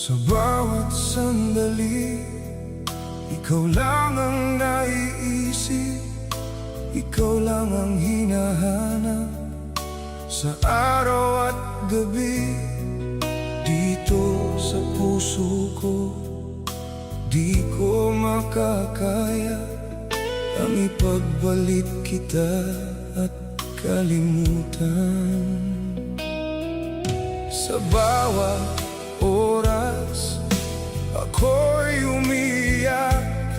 Sa bawat sandali, ikaw lang ang naiisip, ikaw lang ang hinahanap. Sa araw at gabi, dito sa puso ko, di ko makakaya ang ipagbalik kita at kalimutan. Sa bawat oras, ako'y umiiyak.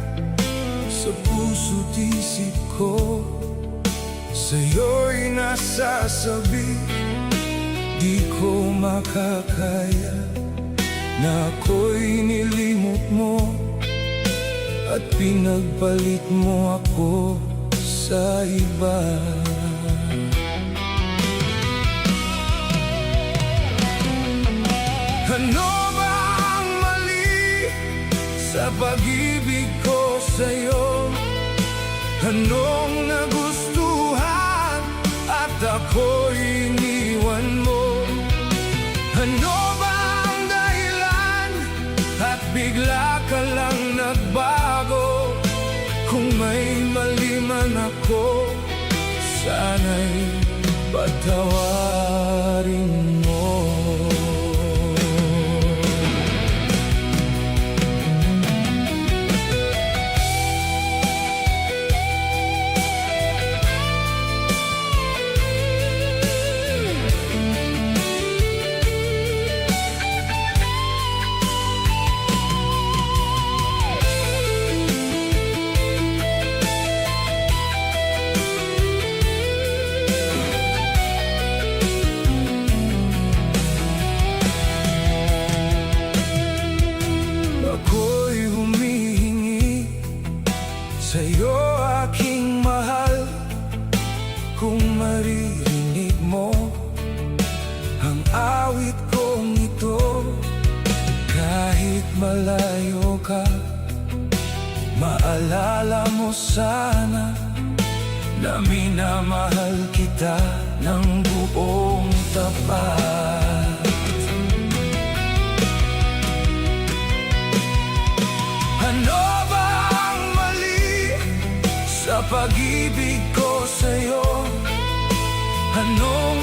Sa puso't isip ko, sa'yo'y nasasabi. Di ko makakaya na ako'y nilimot mo at pinagpalit mo ako sa iba. Ano ba ang mali sa pag-ibig ko sa'yo? Anong nagustuhan at ako'y iniwan mo? Ano ba ang dahilan at bigla ka lang nagbago? Kung may mali man ako, sana'y patawarin mo. Ako'y humihingi sa'yo, aking mahal, kung maririnig mo ang awit kong ito. Kahit malayo ka, maalala mo sana na minamahal kita ng buong tapat. Ano ba ang mali sa pag-ibig ko sa'yo? Anong